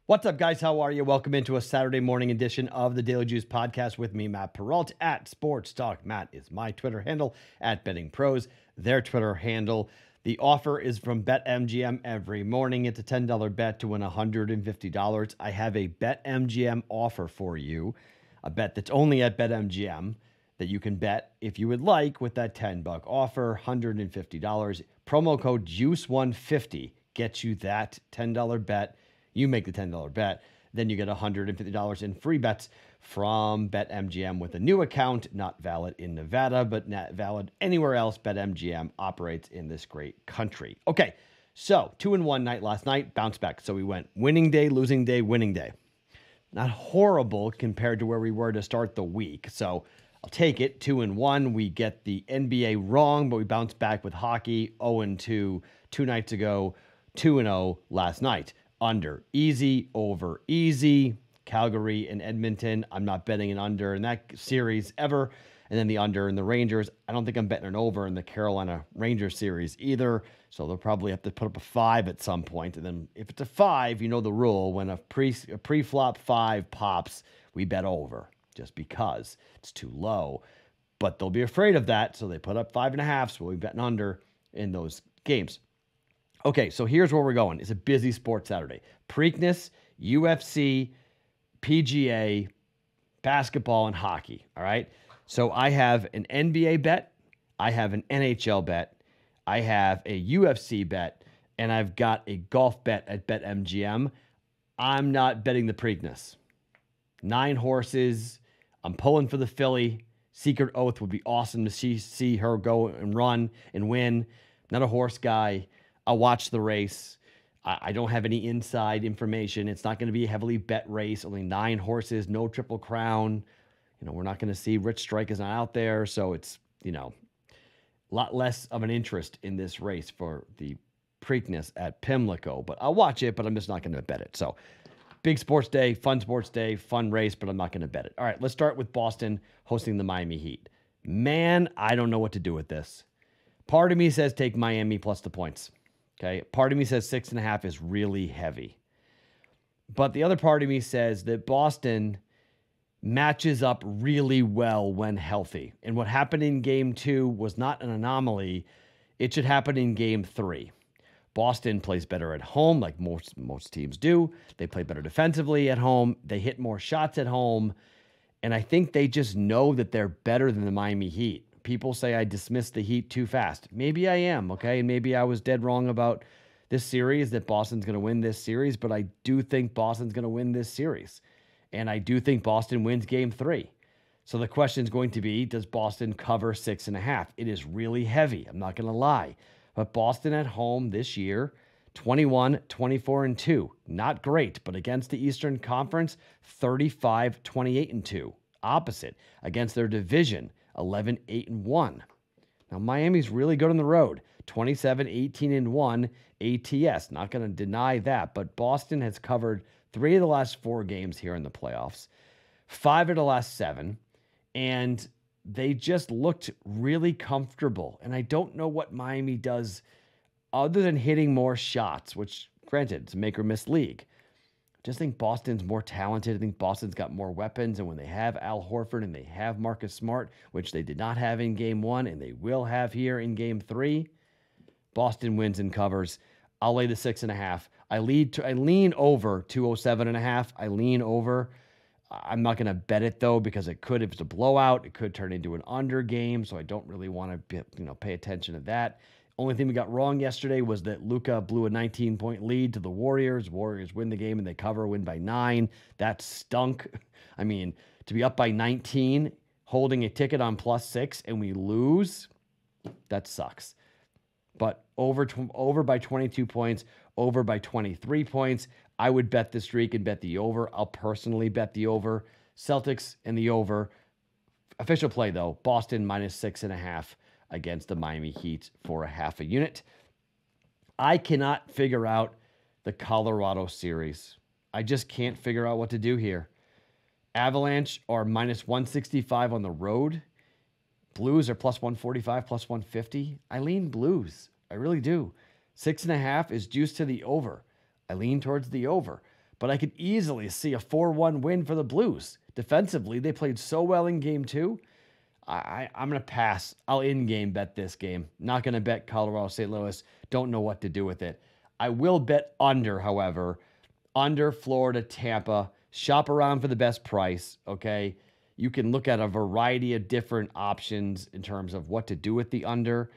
What's up, guys? How are you? Welcome into a Saturday morning edition of the Daily Juice podcast with me, Matt Perrault, at Sports Talk. Matt is my Twitter handle, at BettingPros, their Twitter handle. The offer is from BetMGM every morning. It's a $10 bet to win $150. I have a BetMGM offer for you, a bet that's only at BetMGM that you can bet if you would like with that $10 offer, $150. Promo code JUICE150 gets you that $10 bet. You make the $10 bet, then you get $150 in free bets from BetMGM with a new account, not valid in Nevada, but not valid anywhere else. BetMGM operates in this great country. Okay, so 2-1 night last night, bounce back. So we went winning day, losing day, winning day. Not horrible compared to where we were to start the week. So I'll take it. 2-1. We get the NBA wrong, but we bounce back with hockey. 0-2 2 nights ago, 2-0 last night. Under, easy, over, easy. Calgary and Edmonton, I'm not betting an under in that series ever. And then the under in the Rangers, I don't think I'm betting an over in the Carolina Rangers series either. So they'll probably have to put up a 5 at some point. And then if it's a 5, you know the rule. When a pre-flop 5 pops, we bet over just because it's too low. But they'll be afraid of that, so they put up 5.5, so we'll be betting under in those games. Okay, so here's where we're going. It's a busy sports Saturday. Preakness, UFC, PGA, basketball, and hockey, all right? So I have an NBA bet, I have an NHL bet, I have a UFC bet, and I've got a golf bet at BetMGM. I'm not betting the Preakness. 9 horses. I'm pulling for the filly. Secret Oath would be awesome to see her go and run and win. Not a horse guy. I'll watch the race. I don't have any inside information. It's not going to be a heavily bet race. Only 9 horses, no Triple Crown. We're not going to see Rich Strike is not out there. So it's, a lot less of an interest in this race for the Preakness at Pimlico. But I'll watch it, but I'm just not going to bet it. So big sports day, fun race, but I'm not going to bet it. All right, let's start with Boston hosting the Miami Heat. Man, I don't know what to do with this. Part of me says take Miami plus the points. Okay, part of me says 6.5 is really heavy. But the other part of me says that Boston matches up really well when healthy. And what happened in game 2 was not an anomaly. It should happen in game 3. Boston plays better at home, like most teams do. They play better defensively at home. They hit more shots at home. And I think they just know that they're better than the Miami Heat. People say I dismissed the Heat too fast. Maybe I am, okay? And maybe I was dead wrong about this series, that Boston's going to win this series, but I do think Boston's going to win this series. And I do think Boston wins game 3. So the question is going to be, does Boston cover 6.5? It is really heavy, I'm not going to lie. But Boston at home this year, 21, 24-2. Not great, but against the Eastern Conference, 35, 28-2. Opposite. Against their division, 11, 8-1. Now, Miami's really good on the road. 27, 18-1 ATS. Not going to deny that, but Boston has covered 3 of the last 4 games here in the playoffs, 5 of the last 7, and they just looked really comfortable. And I don't know what Miami does other than hitting more shots, which, granted, it's a make or miss league. I just think Boston's more talented. I think Boston's got more weapons. And when they have Al Horford and they have Marcus Smart, which they did not have in game 1 and they will have here in game 3, Boston wins and covers. I'll lay the 6.5. I lean over 207.5. I lean over. I'm not going to bet it though, because it could, if it's a blowout, it could turn into an under game. So I don't really want to pay attention to that. Only thing we got wrong yesterday was that Luka blew a 19-point lead to the Warriors. Warriors win the game and they win by 9. That stunk. I mean, to be up by 19, holding a ticket on +6, and we lose, that sucks. But over by 22 points, over by 23 points, I would bet the streak and bet the over. I'll personally bet the over. Celtics and the over. Official play, though, Boston -6.5 against the Miami Heat for 0.5 unit. I cannot figure out the Colorado series. I just can't figure out what to do here. Avalanche are -165 on the road. Blues are +145, +150. I lean Blues. I really do. 6.5 is juiced to the over. I lean towards the over. but I could easily see a 4-1 win for the Blues. Defensively, they played so well in game 2. I'm going to pass. I'll in-game bet this game. Not going to bet Colorado St. Louis. Don't know what to do with it. I will bet under, however. Under Florida, Tampa. Shop around for the best price, okay? You can look at a variety of different options in terms of what to do with the under.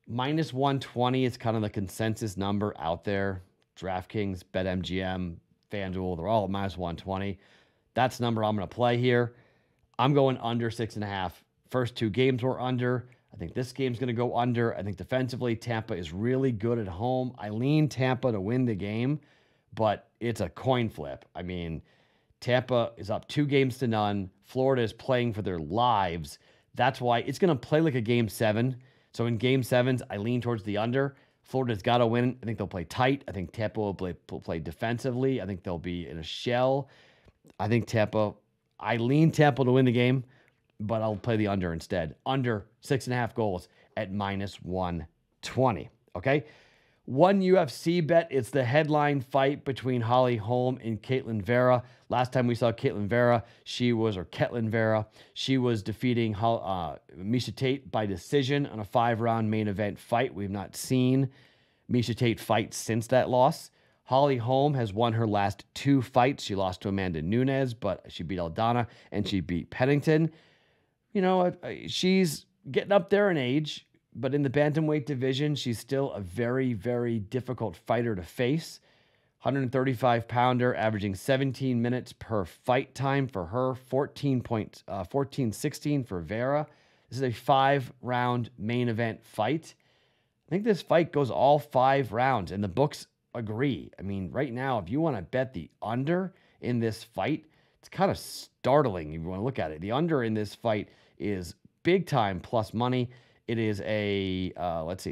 Minus 120 is kind of the consensus number out there. DraftKings, BetMGM, FanDuel, they're all at minus 120. That's the number I'm going to play here. I'm going under 6.5. First 2 games were under. I think this game's going to go under. I think defensively, Tampa is really good at home. I lean Tampa to win the game, but it's a coin flip. I mean, Tampa is up 2-0. Florida is playing for their lives. That's why it's going to play like a game 7. So in game 7s, I lean towards the under. Florida's got to win. I think they'll play tight. I think Tampa will play defensively. I think they'll be in a shell. I lean Tampa to win the game, but I'll play the under instead. Under 6.5 goals at minus 120. Okay. One UFC bet. It's the headline fight between Holly Holm and Caitlin Vera. Last time we saw Ketlin Vera, she was defeating Miesha Tate by decision on a 5-round main event fight. We've not seen Miesha Tate fight since that loss. Holly Holm has won her last 2 fights. She lost to Amanda Nunes, but she beat Aldana and she beat Pennington. You know, she's getting up there in age, but in the bantamweight division, she's still a very, very difficult fighter to face. 135-pounder, averaging 17 minutes per fight time for her, 14-16 for Vera. This is a 5-round main event fight. I think this fight goes all 5 rounds, and the books agree. I mean, right now, if you want to bet the under in this fight, it's kind of startling if you want to look at it. The under in this fight is big time plus money. It is a, it's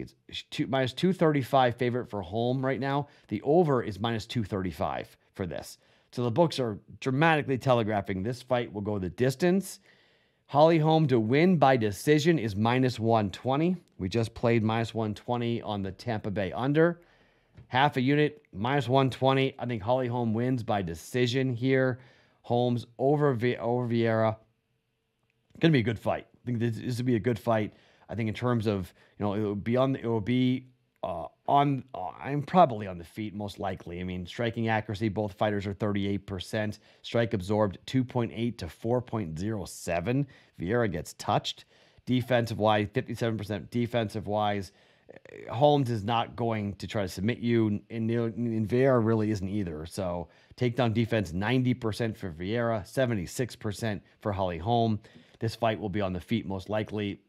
minus 235 favorite for Holm right now. The over is minus 235 for this. So the books are dramatically telegraphing this fight will go the distance. Holly Holm to win by decision is minus 120. We just played minus 120 on the Tampa Bay under. Half a unit, minus 120. I think Holly Holm wins by decision here. Holmes over Vieira. Going to be a good fight. I think this will be a good fight. I think in terms of, I'm probably on the feet most likely. I mean, striking accuracy, both fighters are 38%. Strike absorbed 2.8 to 4.07. Vieira gets touched. Defensive-wise, 57% defensive-wise. Holmes is not going to try to submit you, and Vieira really isn't either. So takedown defense, 90% for Vieira, 76% for Holly Holm. This fight will be on the feet most likely.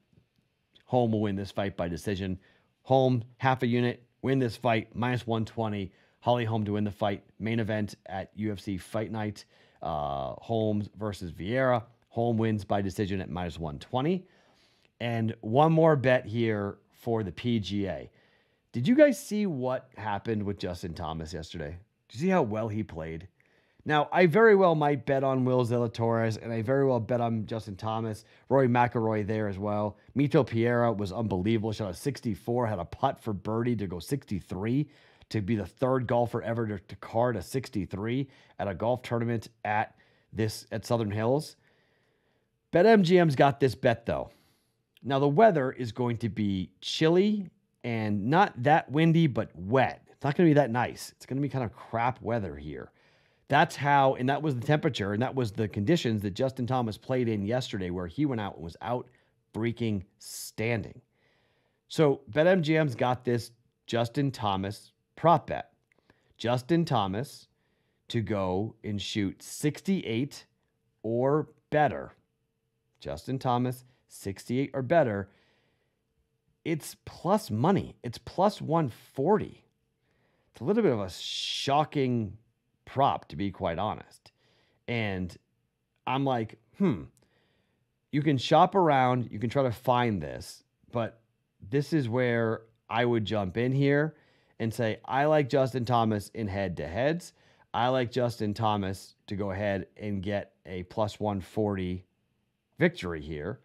Holm will win this fight by decision. Holm, half a unit, win this fight, minus 120. Holly Holm to win the fight. Main event at UFC Fight Night. Holmes versus Vieira. Holm wins by decision at minus 120. And one more bet here for the PGA. Did you guys see what happened with Justin Thomas yesterday? Did you see how well he played? Now, I very well might bet on Will Zalatoris, and I very well bet on Justin Thomas. Rory McIlroy there as well. Mito Pereira was unbelievable. Shot a 64, had a putt for birdie to go 63, to be the 3rd golfer ever to card a 63 at a golf tournament at Southern Hills. BetMGM's got this bet, though. Now, the weather is going to be chilly and not that windy, but wet. It's not going to be that nice. It's going to be kind of crap weather here. That's how, and that was the temperature, and that was the conditions that Justin Thomas played in yesterday, where he went out and was out freaking standing. So BetMGM's got this Justin Thomas prop bet. Justin Thomas to go and shoot 68 or better. Justin Thomas, 68 or better. It's plus money. It's plus 140. It's a little bit of a shocking prop, to be quite honest. And I'm like, you can shop around, you can try to find this, but this is where I would jump in here and say, I like Justin Thomas in head-to-heads. I like Justin Thomas to go ahead and get a plus 140 victory here.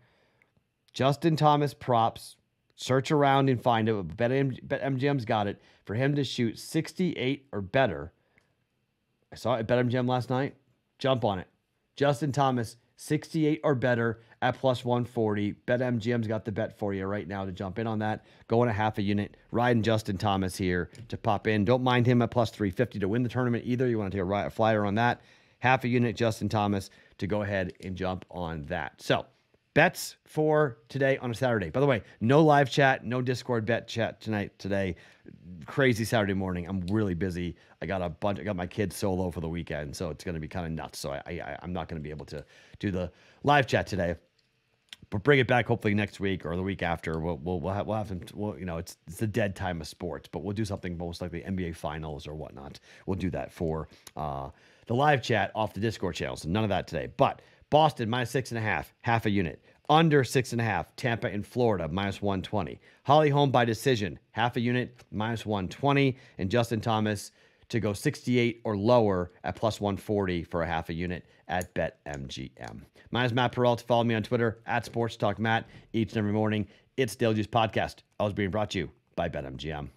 Justin Thomas props, search around and find it. BetMGM's got it. For him to shoot 68 or better, I saw it at BetMGM last night. Jump on it. Justin Thomas, 68 or better at plus 140. BetMGM's got the bet for you right now to jump in on that. Going a half a unit. Riding Justin Thomas here to pop in. Don't mind him at plus 350 to win the tournament either. You want to take a flyer on that. Half a unit, Justin Thomas, to go ahead and jump on that. So, bets for today on a Saturday. By the way, no live chat, no Discord bet chat today. Crazy Saturday morning. I'm really busy. I got my kids solo for the weekend, so it's going to be kind of nuts. So I'm not going to be able to do the live chat today. But bring it back hopefully next week or the week after. We'll have some. It's the dead time of sports, but we'll do something most likely NBA Finals or whatnot. We'll do that for the live chat off the Discord channel. So none of that today. But Boston minus 6.5, half a unit. Under 6.5, Tampa in Florida, minus 120. Holly Holm by decision, half a unit, minus 120. And Justin Thomas to go 68 or lower at plus 140 for a half a unit at BetMGM. My name is Matt Perrault. Follow me on Twitter at SportsTalkMatt each and every morning. It's Daily Juice Podcast. I was being brought to you by BetMGM.